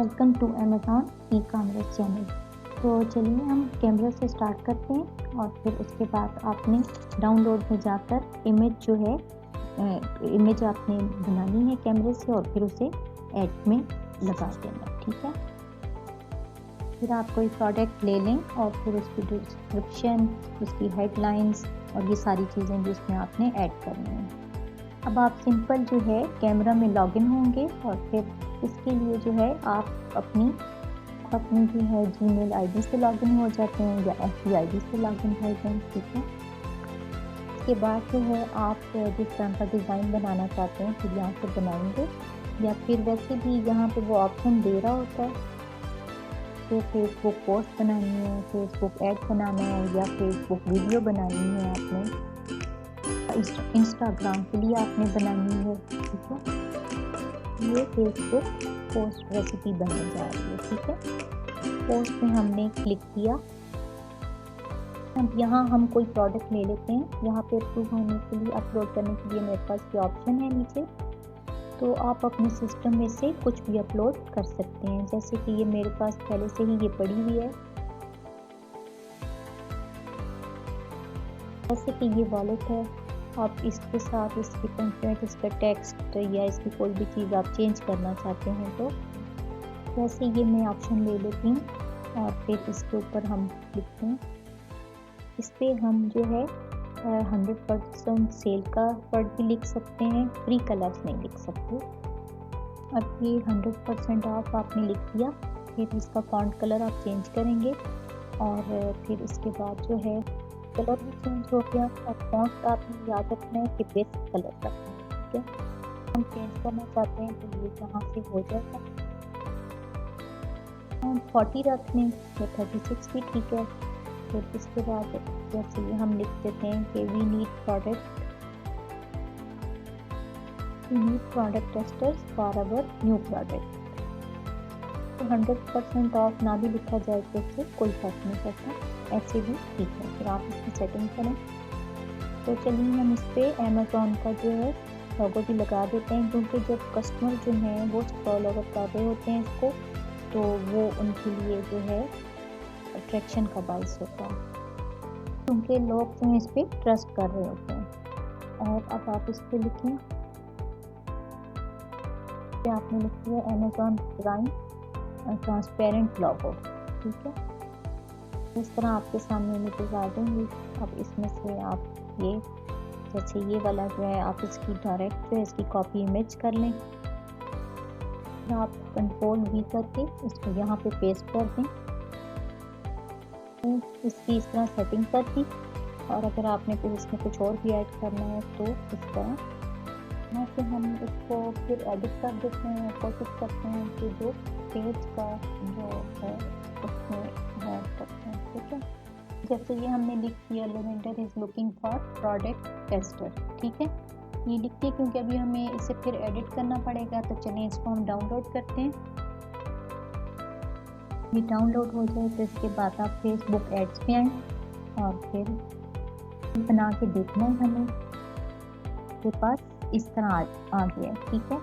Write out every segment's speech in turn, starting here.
Welcome to Amazon e commerce channel. तो चलिए हम कैमरा से स्टार्ट करते हैं और फिर उसके बाद आपने डाउनलोड में जाकर इमेज इमेज आपने बनानी है कैमरे से और फिर उसे ऐड में लगा देना, ठीक है। फिर आप कोई प्रोडक्ट ले लें और फिर उसकी डिस्क्रिप्शन, उसकी हेडलाइंस और ये सारी चीज़ें भी उसमें आपने ऐड करनी है। अब आप सिंपल जो है कैमरा में लॉगिन होंगे और फिर इसके लिए जो है आप अपनी जो है जीमेल आईडी से लॉगिन हो जाते हैं या एफबी आईडी से लॉगिन हो जाएं, ठीक है। इसके बाद जो है आप जिस तरह का डिज़ाइन बनाना चाहते हैं फिर यहाँ से बनाएंगे, या फिर वैसे भी यहाँ पे वो ऑप्शन दे रहा होता है तो फेसबुक पोस्ट बनानी है, फेसबुक ऐड बनाना है या फेसबुक वीडियो बनानी है आपने, इंस्टाग्राम के लिए आपने बनानी है, ठीक है। ये फेसबुक पोस्ट रेसिपी बनने जा रही है, ठीक है। पोस्ट में हमने क्लिक किया। अब यहाँ हम कोई प्रोडक्ट ले लेते हैं। यहाँ पे अप्रूव होने के लिए, अपलोड करने के लिए मेरे पास ये ऑप्शन है नीचे, तो आप अपने सिस्टम में से कुछ भी अपलोड कर सकते हैं। जैसे कि ये मेरे पास पहले से ही ये पड़ी हुई है, जैसे कि ये वॉलेट है। आप इसके साथ इसकी कंटेंट, इसका टेक्स्ट या इसकी कोई भी चीज़ आप चेंज करना चाहते हैं तो वैसे ये मैं ऑप्शन ले लेती हूँ और फिर इसके ऊपर हम लिखते हैं। इस पर हम जो है 100% सेल का वर्ड भी लिख सकते हैं, फ्री कलर्स नहीं लिख सकते। अब ये 100% ऑफ आपने लिख दिया। फिर इसका फॉन्ट कलर आप चेंज करेंगे और फिर इसके बाद जो है कलर भी चेंज हो गया और फॉन्ट आपने याद रखना है कि बेसिक कलर रखना है, ठीक है। हम चेंज करना चाहते हैं तो ये यहाँ से हो जाएगा। हम 40 रख लें तो 36 भी ठीक है। फिर इसके बाद जैसे हम लिख देते हैं कि we need product testers for our new product. तो 100% ऑफ ना भी लिखा जाए तो इससे कोई फर्क नहीं पड़ता, ऐसे भी ठीक है। फिर आप इसकी सेटिंग करें। तो चलिए हम इस पर अमेज़ॉन का जो है लोगो भी लगा देते हैं, क्योंकि जब कस्टमर जो हैं वो स्क्रॉल ओवर कर रहे होते हैं इसको, तो वो उनके लिए जो है अट्रैक्शन का बाइस होता है, क्योंकि लोग जो हैं इस पर ट्रस्ट कर रहे होते हैं। और अब आप इस पर लिखें, आपने लिखी है अमेज़ॉन प्राइम ट्रांसपेरेंट लोगो, ठीक है। इस तरह आपके सामने इमेजेस आ जाएंगी। अब इसमें से आप ये जैसे ये वाला जो है आप इसकी डायरेक्ट जो है इसकी कॉपी इमेज कर लें। आप Ctrl+V करके इसको यहाँ पे पेस्ट कर दें। इसकी इस तरह सेटिंग कर दी। और अगर आपने फिर इसमें कुछ और भी ऐड करना है तो इस तरह यहाँ से हम इसको फिर एडिट कर देते हैं। कोशिश करते हैं कि जो पेज का जो है उसमें ऐड करते हैं, ठीक है। जैसे ये हमने लिख दिया, lavender is looking for product tester, ठीक है। ये लिखते हैं क्योंकि अभी हमें इसे फिर एडिट करना पड़ेगा। तो चलिए इसको हम डाउनलोड करते हैं। ये डाउनलोड हो जाए तो इसके बाद आप फेसबुक एड्स पे आएँ और फिर बना के देखना है हमें। के पास इस तरह आ गया, ठीक है।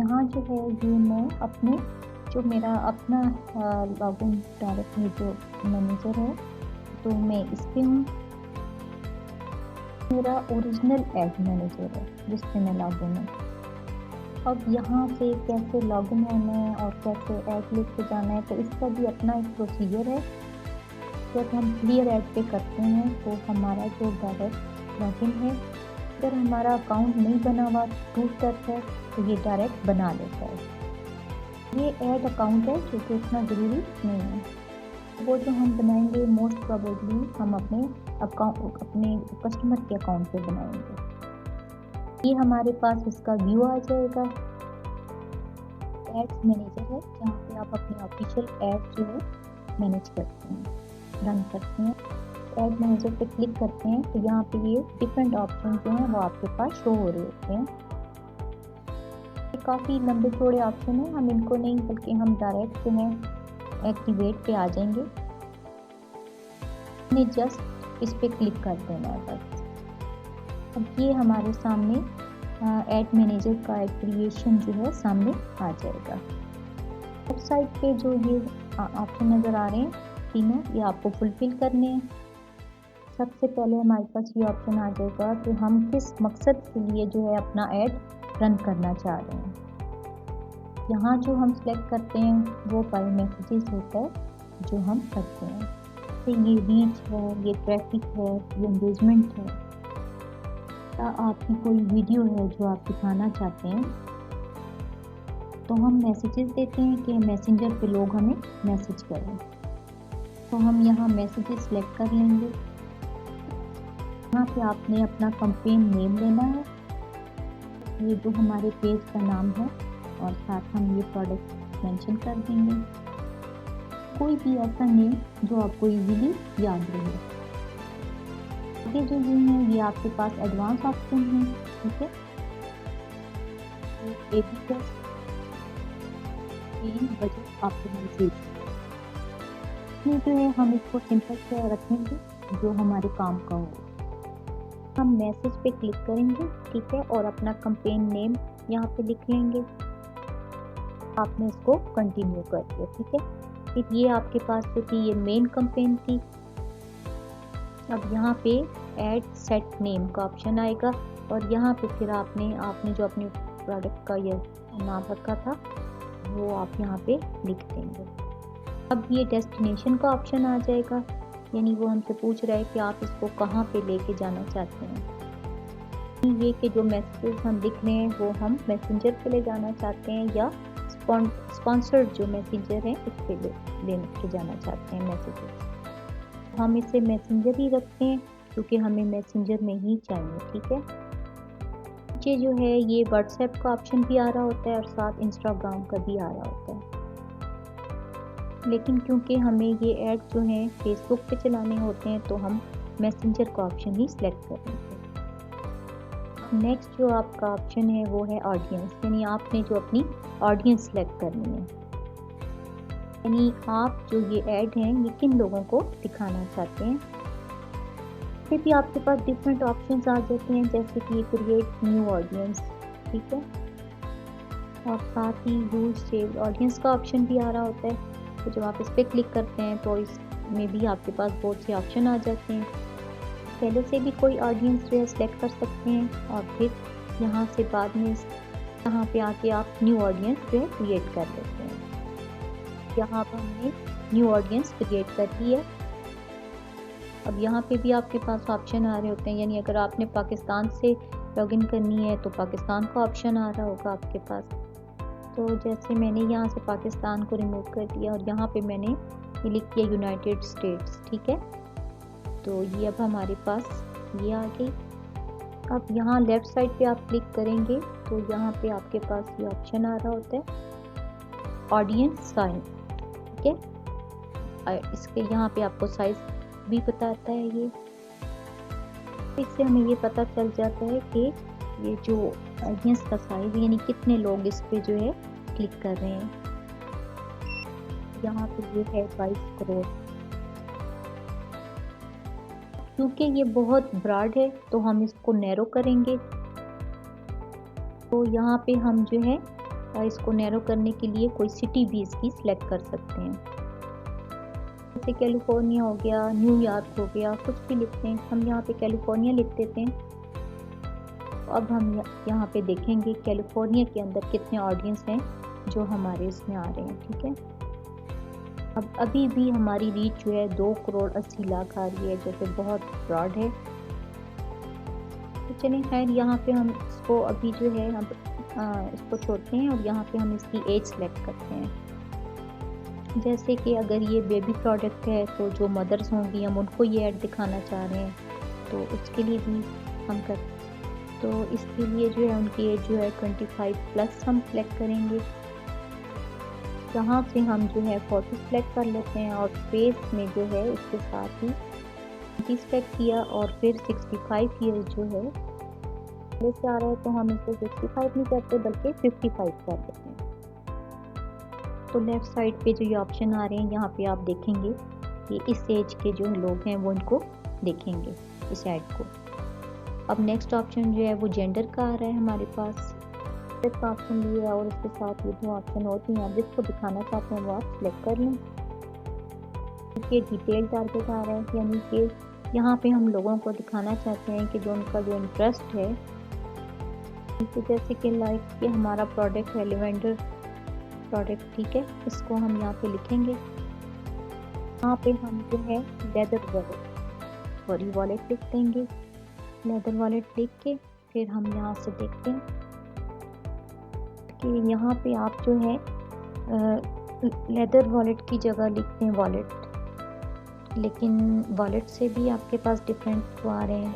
यहाँ जो है ये मैं अपने जो मेरा अपना लॉगिन डायरेक्ट में जो मैनेजर है तो मैं इस पर हूँ। मेरा ओरिजिनल एड मैनेजर है जिस पे मैं लॉगिन हूँ। अब यहाँ से कैसे लॉगिन होना है और कैसे ऐड लेके जाना है तो इसका भी अपना एक प्रोसीजर है। जब हम क्लियर ऐड पे करते हैं तो हमारा जो डायरेक्ट लॉगिन है, अगर हमारा अकाउंट नहीं बना हुआ टूट करता है तो ये डायरेक्ट बना लेता है। ये ऐड अकाउंट है जो कि इतना ज़रूरी नहीं है। वो जो हम बनाएंगे मोस्ट प्रोबेबली हम अपने कस्टमर के अकाउंट पे बनाएंगे। ये हमारे पास इसका व्यू आ जाएगा। एड्स मैनेजर है जहाँ पे आप अपने ऑफिशियल ऐड जो है मैनेज करते हैं, रन करते हैं। ऐड मैनेजर पे क्लिक करते हैं तो यहाँ पे ये डिफरेंट ऑप्शन जो हैं वो आपके पास शो हो रहे होते हैं। काफ़ी लंबे चौड़े ऑप्शन हैं, हम इनको नहीं बल्कि हम डायरेक्ट जो है एक्टिवेट पे आ जाएंगे। हमने जस्ट इस पे क्लिक कर देना है बस। अब ये हमारे सामने ऐड मैनेजर का क्रिएशन जो है सामने आ जाएगा। वेबसाइट पे जो ये ऑप्शन नज़र आ रहे हैं तीनों, ये आपको फुलफिल करने हैं। सबसे पहले हमारे पास ये ऑप्शन आ जाएगा कि हम किस मकसद के लिए जो है अपना ऐड रन करना चाह रहे हैं। यहाँ जो हम सिलेक्ट करते हैं वो बाय मैसेजेस होता है जो हम करते हैं। तो ये रीच है, ये ट्रैफिक है, ये एंगेजमेंट है, या आपकी कोई वीडियो है जो आप दिखाना चाहते हैं, तो हम मैसेजेस देते हैं कि मैसेंजर पे लोग हमें मैसेज करें। तो हम यहाँ मैसेजेस सिलेक्ट कर लेंगे। यहाँ पे आपने अपना कैंपेन नेम लेना है, ये जो हमारे पेज का नाम है, और साथ हम ये प्रोडक्ट मेंशन कर देंगे। कोई भी ऐसा नेम जो आपको इजीली याद रहे। ये जो ये है ये आपके पास एडवांस ऑप्शन है, ठीक है। AB टेस्ट, बजट ऑप्टिमाइजेशन में जो है हम इसको सिंपल से रखेंगे जो हमारे काम का हो। हम मैसेज पे क्लिक करेंगे, ठीक है, और अपना कैंपेन नेम यहाँ पे लिख लेंगे। आपने इसको कंटिन्यू कर दिया, ठीक है। फिर ये आपके पास जो थी ये मेन कैंपेन थी। अब यहाँ पे ऐड सेट नेम का ऑप्शन आएगा, और यहाँ पे फिर आपने जो अपने प्रोडक्ट का ये नाम रखा था वो आप यहाँ पे लिख देंगे। अब ये डेस्टिनेशन का ऑप्शन आ जाएगा, यानी वो हमसे पूछ रहा है कि आप इसको कहाँ पे लेके जाना चाहते हैं। ये कि जो मैसेजेस हम लिख रहे हैं वो हम मैसेंजर पे ले जाना चाहते हैं, या स्पॉन्सर्ड जो मैसेंजर है उस पे लेके जाना चाहते हैं मैसेजेस। हम इसे मैसेंजर ही रखते हैं क्योंकि हमें मैसेंजर में ही चाहिए, ठीक है। नीचे जो है ये व्हाट्सएप का ऑप्शन भी आ रहा होता है और साथ इंस्टाग्राम का भी आ रहा होता है, लेकिन क्योंकि हमें ये ऐड जो है फेसबुक पे चलाने होते हैं तो हम मैसेंजर का ऑप्शन ही सिलेक्ट करेंगे। नेक्स्ट जो आपका ऑप्शन है वो है ऑडियंस, यानी आपने जो अपनी ऑडियंस सेलेक्ट करनी है, यानी आप जो ये ऐड हैं ये किन लोगों को दिखाना चाहते हैं। फिर भी आपके पास डिफरेंट ऑप्शंस आ जाते हैं, जैसे कि क्रिएट न्यू ऑडियंस, ठीक है, और साथ ही यूज सेव्ड ऑडियंस का ऑप्शन भी आ रहा होता है। तो जब आप इस पर क्लिक करते हैं तो इसमें भी आपके पास बहुत से ऑप्शन आ जाते हैं। पहले से भी कोई ऑडियंस जो है सिलेक्ट कर सकते हैं, और फिर यहाँ से बाद में यहाँ पे आके आप न्यू ऑडियंस जो है क्रिएट कर लेते हैं। यहाँ पर हमने न्यू ऑडियंस क्रिएट कर दी है। अब यहाँ पे भी आपके पास ऑप्शन आ रहे होते हैं, यानी अगर आपने पाकिस्तान से लॉगिन करनी है तो पाकिस्तान का ऑप्शन आ रहा होगा आपके पास। तो जैसे मैंने यहाँ से पाकिस्तान को रिमूव कर दिया और यहाँ पे मैंने ये लिख दिया यूनाइटेड स्टेट्स, ठीक है। तो ये अब हमारे पास ये आ गई। अब यहाँ लेफ़्ट साइड पे आप क्लिक करेंगे तो यहाँ पे आपके पास ये ऑप्शन आ रहा होता है ऑडियंस साइज, ठीक है। इसके यहाँ पे आपको साइज भी बताता है ये। इससे हमें ये पता चल जाता है कि ये जो ऑडियंस का साइज यानी कितने लोग इस पे जो है क्लिक कर रहे हैं। यहाँ पे ये है 22 करोड़। क्योंकि ये बहुत ब्रॉड है तो हम इसको नैरो करेंगे। तो यहाँ पे हम जो है इसको नैरो करने के लिए कोई सिटी भी इसकी सिलेक्ट कर सकते हैं, जैसे कैलिफोर्निया हो गया, न्यूयॉर्क हो गया, कुछ भी लिखते हैं। हम यहाँ पे कैलिफोर्निया लिख देते हैं। अब हम यहाँ पे देखेंगे कैलिफोर्निया के अंदर कितने ऑडियंस हैं जो हमारे इसमें आ रहे हैं, ठीक है। अब अभी भी हमारी रीच जो है 2 करोड़ 80 लाख आ रही है, जो कि बहुत ब्रॉड है। तो चलिए खैर यहाँ पे हम इसको अभी जो है हम इसको छोड़ते हैं और यहाँ पे हम इसकी एज सेलेक्ट करते हैं। जैसे कि अगर ये बेबी प्रोडक्ट है तो जो मदर्स होंगी हम उनको ये ऐड दिखाना चाह रहे हैं, तो उसके लिए भी हम तो इसके लिए जो है उनकी एज जो है 25+ हम सेलेक्ट करेंगे। यहाँ से हम जो है 40 सेलेक्ट कर लेते हैं और फेस में जो है उसके साथ ही सेलेक्ट किया और फिर 65 ईयर्स जो है पहले से आ रहा है तो हम इसको 65 नहीं करते बल्कि 55 कर देते हैं। तो लेफ़्ट साइड पे जो ये ऑप्शन आ रहे हैं यहाँ पे आप देखेंगे कि इस एज के जो लोग हैं वो इनको देखेंगे इस ऐड को। अब नेक्स्ट ऑप्शन जो है वो जेंडर का आ रहा है हमारे पास। का ऑप्शन लिया और इसके साथ ये 2 ऑप्शन होती हैं। आप जिसको दिखाना चाहते हैं वो आप सिलेक्ट कर लें। ये डिटेल टारगेट आ रहा है, यानी कि यहाँ पे हम लोगों को दिखाना चाहते हैं कि जो उनका जो इंटरेस्ट है, तो जैसे कि लाइक कि हमारा प्रोडक्ट है लेवेंडर प्रोडक्ट, ठीक है, इसको हम यहाँ पे लिखेंगे। यहाँ पे हम जो है लेदर वॉलेट लिख देंगे। लेदर वॉलेट लिख के फिर हम यहाँ से देखते हैं कि यहाँ पे आप जो है लेदर वॉलेट की जगह लिखते हैं वॉलेट, लेकिन वॉलेट से भी आपके पास डिफरेंट आ रहे हैं,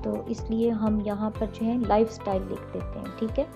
तो इसलिए हम यहाँ पर जो है लाइफस्टाइल लिख देते हैं, ठीक है,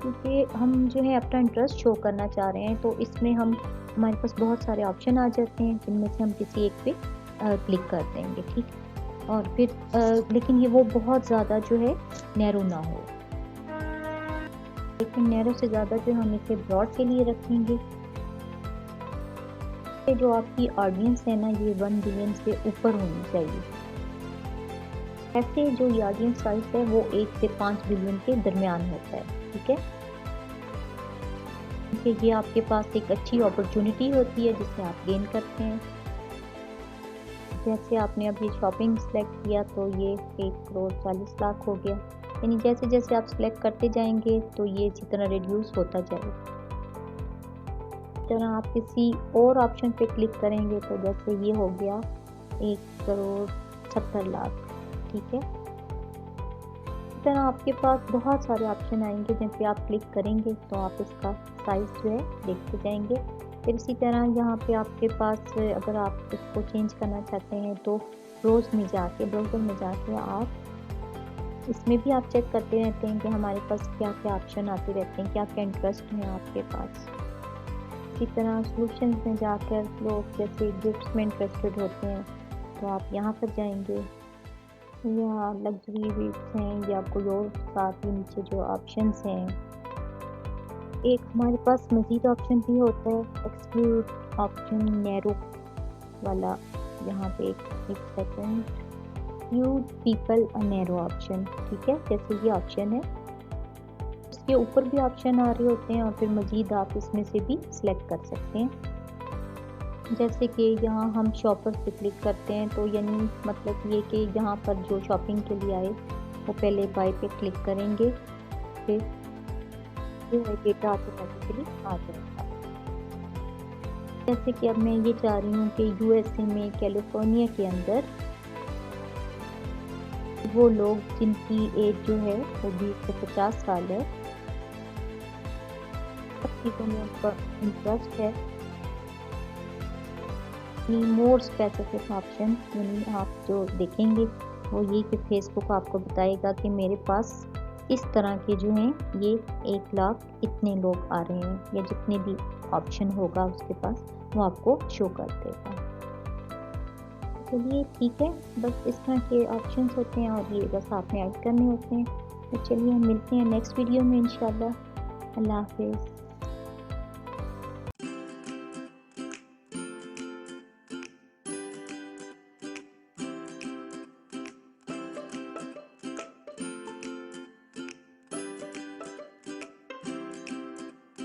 क्योंकि हम जो है अपना इंटरेस्ट शो करना चाह रहे हैं। तो इसमें हमारे पास बहुत सारे ऑप्शन आ जाते हैं जिनमें से हम किसी एक पे क्लिक कर देंगे, ठीक है, और फिर लेकिन ये वो बहुत ज़्यादा जो है नैरो ना हो, लेकिन नैरो से ज़्यादा जो हम इसे ब्रॉड के लिए रखेंगे। जो आपकी ऑडियंस है ना, ये 1 बिलियन से ऊपर होनी चाहिए। ऐसे जो ये ऑडियंस साइज है वो 1 से 5 बिलियन के दरमियान होता है, ठीक है, क्योंकि ये आपके पास एक अच्छी अपॉर्चुनिटी होती है जिसे आप गेन करते हैं। जैसे आपने अब ये शॉपिंग सेलेक्ट किया तो ये 1 करोड़ 40 लाख हो गया, यानी जैसे जैसे आप सेलेक्ट करते जाएंगे तो ये इसी तरह रिड्यूस होता जाएगा। तरह आप किसी और ऑप्शन पे क्लिक करेंगे तो जैसे ये हो गया 1 करोड़ 70 लाख, ठीक है। इस तरह आपके पास बहुत सारे ऑप्शन आएंगे जिन पे आप क्लिक करेंगे तो आप इसका साइज जो है देखते जाएंगे। फिर इसी तरह यहाँ पे आपके पास अगर आप इसको चेंज करना चाहते हैं तो ब्राउज़र में जाके आप इसमें भी आप चेक करते रहते हैं कि हमारे पास क्या क्या ऑप्शन आते रहते हैं, क्या क्या इंटरेस्ट है आपके पास। इसी तरह सॉल्यूशंस में जाकर लोग जैसे गिफ्ट्स में इंटरेस्टेड होते हैं तो आप यहाँ पर जाएंगे, या लग्जरी गिफ्ट्स हैं या कोई और साथ ही नीचे जो ऑप्शंस हैं। एक हमारे पास मज़ीद ऑप्शन भी होता है एक्सक्लूड ऑप्शन नैरो वाला, यहाँ पे एक second, exclude people a narrow option, ठीक है, जैसे ये ऑप्शन है के ऊपर भी ऑप्शन आ रहे होते हैं और फिर मज़ीद आप इसमें से भी सिलेक्ट कर सकते हैं। जैसे कि यहाँ हम शॉपर्स पे क्लिक करते हैं तो यानी मतलब ये कि यहाँ पर जो शॉपिंग के लिए आए वो पहले बाय पे क्लिक करेंगे, फिर जो है डेटा ऑटोमेटिकली आ जाएगा। जैसे कि अब मैं ये चाह रही हूँ कि यूएसए में कैलिफोर्निया के अंदर वो लोग जिनकी एज जो है वो 20 से 50 साल है, चीज़ों में उनका इंटरेस्ट है, मोर स्पेसिफिक ऑप्शन यानी आप जो देखेंगे वो ये कि फेसबुक आपको बताएगा कि मेरे पास इस तरह के जो हैं ये 1 लाख इतने लोग आ रहे हैं, या जितने भी ऑप्शन होगा उसके पास वो आपको शो कर देगा। चलिए ठीक है, बस इस तरह के ऑप्शंस होते हैं और ये बस आपने ऐड करने होते हैं। तो चलिए हम मिलते हैं नेक्स्ट वीडियो में इंशाल्लाह। अल्लाह हाफिज़।